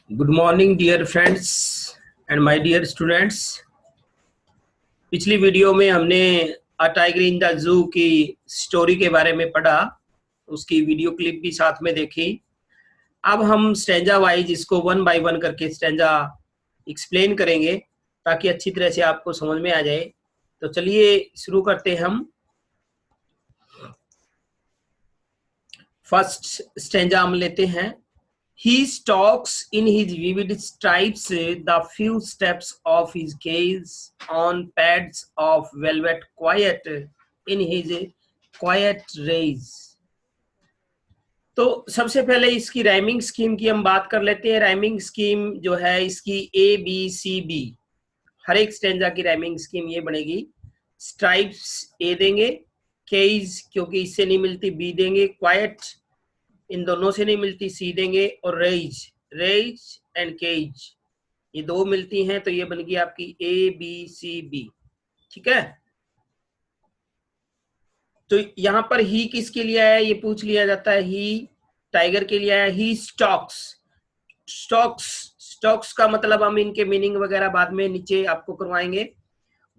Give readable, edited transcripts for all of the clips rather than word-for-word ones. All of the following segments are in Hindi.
Good morning dear friends and my dear students. पिछली वीडियो में हमने a tiger in the zoo की स्टोरी के बारे में पढ़ा, उसकी वीडियो क्लिप भी साथ में देखी। अब हम स्टैंजा वाइज इसको वन बाय वन करके स्टैंजा एक्सप्लेन करेंगे ताकि अच्छी तरह से आपको समझ में आ जाए। तो चलिए शुरू करते हैं हम। फर्स्ट स्टैंजा हम लेते हैं। He stalks in his vivid stripes the few steps of his cage on pads of velvet quiet in his quiet rays। तो सबसे पहले इसकी राइमिंग स्कीम की हम बात कर लेते हैं। राइमिंग स्कीम जो है इसकी ABCB, हर एक स्टेंजा की राइमिंग स्कीम ये बनेगी। स्ट्राइप्स A देंगे, केज क्योंकि इससे नहीं मिलती B देंगे, क्वाइट इन दोनों से नहीं मिलती C देंगे, और रेज, रेज एंड केज ये दो मिलती हैं तो ये बन गई आपकी ABCB। ठीक है, तो यहाँ पर ही किसके लिए आया ये पूछ लिया जाता है। ही टाइगर के लिए आया। ही स्टॉक्स, स्टॉक्स, स्टॉक्स का मतलब हम इनके मीनिंग वगैरह बाद में नीचे आपको करवाएंगे।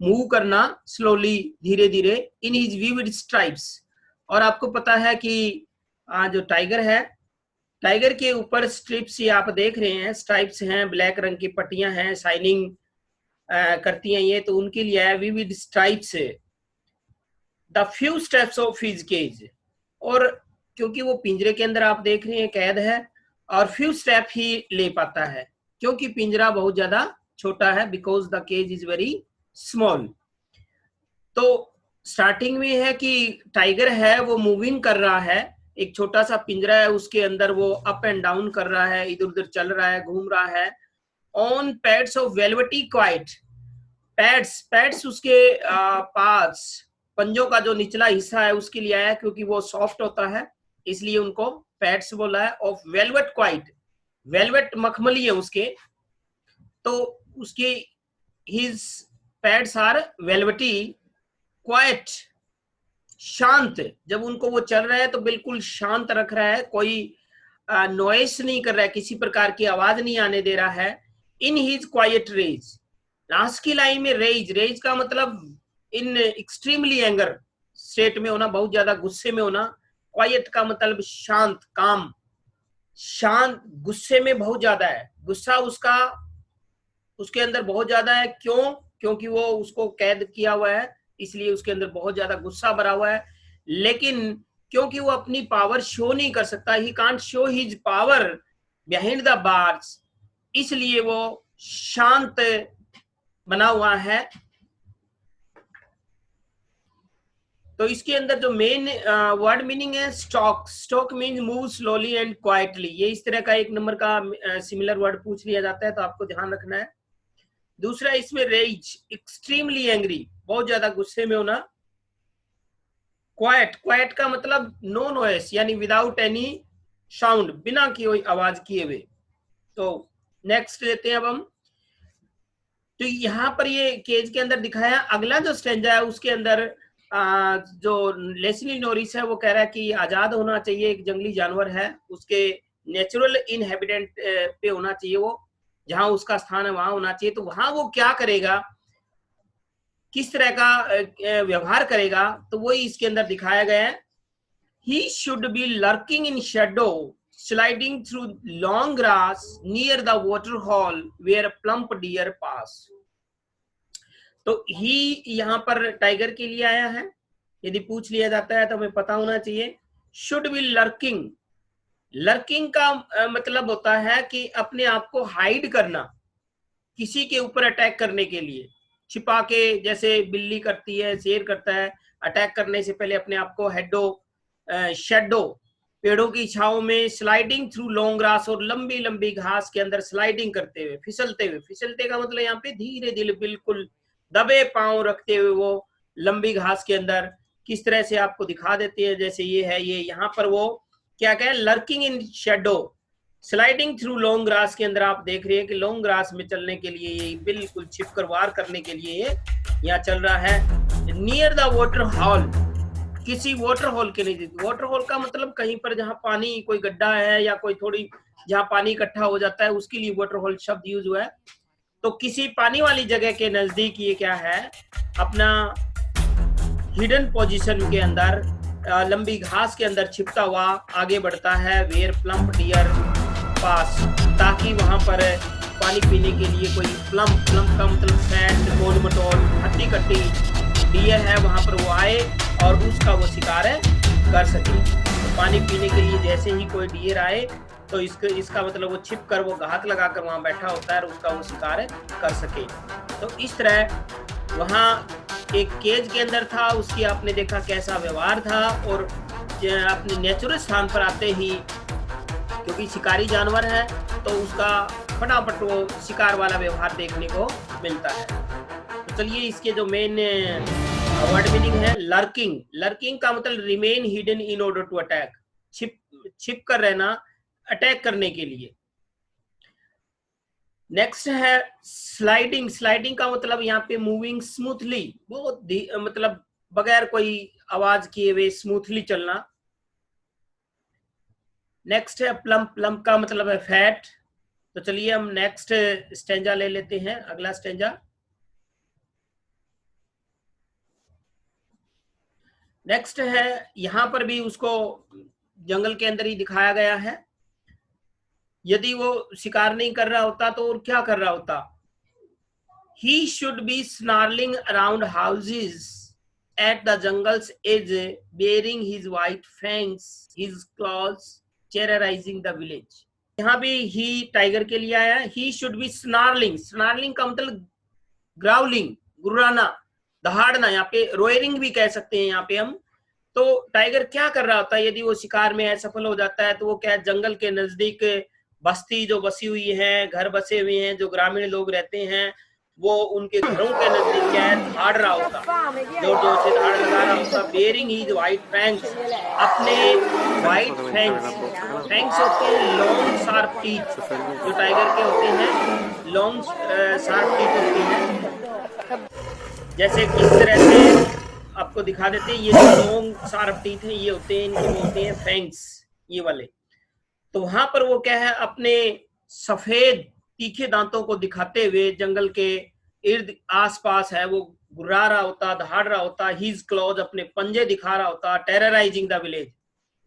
मूव करना स्लोली, धीरे धीरे, इन हिज विविड स्ट्राइप्स। और आपको पता है कि जो टाइगर है, टाइगर के ऊपर स्ट्रिप्स ये आप देख रहे हैं, स्ट्राइप्स हैं, ब्लैक रंग की पट्टियां हैं, शाइनिंग करती हैं ये, तो उनके लिए है vivid stripes. The few steps of his cage, और क्योंकि वो पिंजरे के अंदर आप देख रहे हैं कैद है, और फ्यू स्टेप ही ले पाता है क्योंकि पिंजरा बहुत ज्यादा छोटा है, because the cage is very small. तो स्टार्टिंग में है कि टाइगर है वो मूविंग कर रहा है, एक छोटा सा पिंजरा है उसके अंदर वो अप एंड डाउन कर रहा है, इधर उधर चल रहा है, घूम रहा है। On pads of velvety quite, pads, pads उसके पास, पंजों का जो निचला हिस्सा है उसके लिए आया क्योंकि वो सॉफ्ट होता है, इसलिए उनको पैड्स बोला है। ऑफ वेलवेट क्वाइट, वेलवेट मखमली है उसके, तो उसके his pads are velvety quiet, शांत। जब उनको वो चल रहा है तो बिल्कुल शांत रख रहा है, कोई नॉइस नहीं कर रहा है, किसी प्रकार की आवाज नहीं आने दे रहा है। In his quiet rage, last की लाइन में रेज, रेज का मतलब इन एक्सट्रीमली एंगर स्टेट में होना, बहुत ज्यादा गुस्से में होना। क्वाइट का मतलब शांत, काम, शांत, गुस्से में बहुत ज्यादा है, गुस्सा उसका उसके अंदर बहुत ज्यादा है। क्यों? क्योंकि वो उसको कैद किया हुआ है, इसलिए उसके अंदर बहुत ज्यादा गुस्सा भरा हुआ है। लेकिन क्योंकि वो अपनी पावर शो नहीं कर सकता, he can't show his power behind the bars, इसलिए वो शांत बना हुआ है। तो इसके अंदर जो मेन वर्ड मीनिंग है stock, stock means move slowly and quietly, ये इस तरह का एक नंबर का सिमिलर वर्ड पूछ लिया जाता है तो आपको ध्यान रखना है। दूसरा इसमें रेज, एक्सट्रीमली एंग्री, बहुत ज्यादा गुस्से में होना। क्वाइट, क्वाइट का मतलब नो नॉइस, यानी विदाउट एनी साउंड, बिना कोई आवाज किए हुए। तो नेक्स्ट लेते हैं अब हम। तो यहाँ पर ये केज के अंदर दिखाया। अगला जो स्टेंजा है उसके अंदर जो लेस्ली नॉरिस है वो कह रहा है कि आजाद होना चाहिए, एक जंगली जानवर है, उसके नेचुरल इनहेबिटेंट पे होना चाहिए, वो जहां उसका स्थान है वहां होना चाहिए। तो वहां वो क्या करेगा, किस तरह का व्यवहार करेगा, तो वही इसके अंदर दिखाया गया है। He should be lurking in shadow, sliding through long grass near the waterhole where plump deer pass। तो ही यहाँ पर टाइगर के लिए आया है, यदि पूछ लिया जाता है तो हमें पता होना चाहिए। शुड बी लर्किंग, लर्किंग का मतलब होता है कि अपने आप को हाइड करना, किसी के ऊपर अटैक करने के लिए, छिपा के, जैसे बिल्ली करती है, शेर करता है, अटैक करने से पहले अपने आप को हेडो, शेडो, पेड़ों की छाव में, स्लाइडिंग थ्रू लॉन्ग ग्रास, और लंबी लंबी घास के अंदर स्लाइडिंग करते हुए, फिसलते हुए, फिसलते का मतलब यहाँ पे धीरे धीरे, बिल्कुल दबे पांव रखते हुए वो लंबी घास के अंदर किस तरह से आपको दिखा देते हैं। जैसे ये है, ये यहाँ पर वो क्या कहें, लर्किंग इन shadow, sliding through long grass के अंदर आप देख रहे हैं कि लॉन्ग ग्रास में चलने के लिए ये बिल्कुल छिपकर वार करने के लिए ये यहाँ चल रहा है। नियर द वाटर हॉल, किसी वाटर होल के नजदीक। वाटर होल का मतलब कहीं पर जहां पानी, कोई गड्ढा है या कोई थोड़ी जहां पानी इकट्ठा हो जाता है, उसके लिए वाटर होल शब्द यूज हुआ है। तो किसी पानी वाली जगह के नजदीक ये क्या है, अपना हिडन पोजीशन के अंदर लंबी घास के अंदर छिपता हुआ आगे बढ़ता है, वेयर प्लम्प डियर पास, ताकि वहां पर पानी पीने के लिए कोई प्लम्प का मतलब फैट, गोल मटोल, हट्टी कट्टी डियर है वहां पर वो आए और उसका वो शिकार कर सके। तो पानी पीने के लिए जैसे ही कोई डियर आए तो इसका मतलब वो छिप कर, वो घात लगाकर वहां बैठा होता है और उसका वो शिकार कर सके। तो इस तरह वहां एक केज के अंदर था, उसकी आपने देखा कैसा व्यवहार था, और अपने नेचुरल स्थान पर आते ही, क्योंकि शिकारी जानवर है तो उसका फटाफट वो शिकार वाला व्यवहार देखने को मिलता है। तो चलिए इसके जो मेन वर्ड मीनिंग है, लर्किंग। लर्किंग का मतलब remain hidden in order to attack, छिप कर रहना अटैक करने के लिए। नेक्स्ट है स्लाइडिंग। स्लाइडिंग का मतलब यहाँ पे मूविंग स्मूथली, बहुत मतलब बगैर कोई आवाज किए हुए स्मूथली चलना। नेक्स्ट है प्लम्प। प्लम्प का मतलब है फैट। तो चलिए हम नेक्स्ट स्टेंजा ले लेते हैं, अगला स्टेंजा। नेक्स्ट है, यहां पर भी उसको जंगल के अंदर ही दिखाया गया है। यदि वो शिकार नहीं कर रहा होता तो और क्या कर रहा होता? He should be snarling around houses at the jungle's edge, bearing his white fangs, his claws, terrorizing the village. यहाँ भी ही टाइगर के लिए आया है। He should be snarling. snarling का मतलब ग्राउलिंग, गुर्राना, दहाड़ना, यहाँ पे रोयरिंग भी कह सकते हैं यहाँ पे हम। तो टाइगर क्या कर रहा होता है यदि वो शिकार में असफल हो जाता है? तो वो क्या, जंगल के नजदीक बस्ती जो बसी हुई है, घर बसे हुए हैं, जो ग्रामीण लोग रहते हैं, वो उनके घरों के नजदीक क्या है, धाड़ रहा होता, जोर जोर से धाड़ लगा रहा होता। बेयरिंग हिज व्हाइट फैंग्स, अपने व्हाइट फैंग्स। फैंग्स होते हैं लॉन्ग शार्प टीथ, जो टाइगर के होते हैं लॉन्ग शार्प टीथ होती हैं। जैसे किस तरह से आपको दिखा देते हैं, ये जो लॉन्ग शार्प टीथ हैं ये होते हैं, इनको बोलते हैं फैंग्स, ये वाले। तो वहां पर वो क्या है, अपने सफेद तीखे दांतों को दिखाते हुए जंगल के इर्द आसपास है वो गुर्रा रहा होता, दहाड़ रहा होता। हीज क्लॉज, अपने पंजे दिखा रहा होता। टेरराइजिंग द विलेज,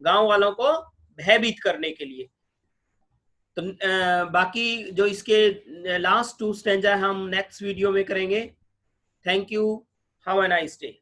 गांव वालों को भयभीत करने के लिए। तो बाकी जो इसके लास्ट 2 स्टेंजा हम नेक्स्ट वीडियो में करेंगे। Thank you, have a nice day.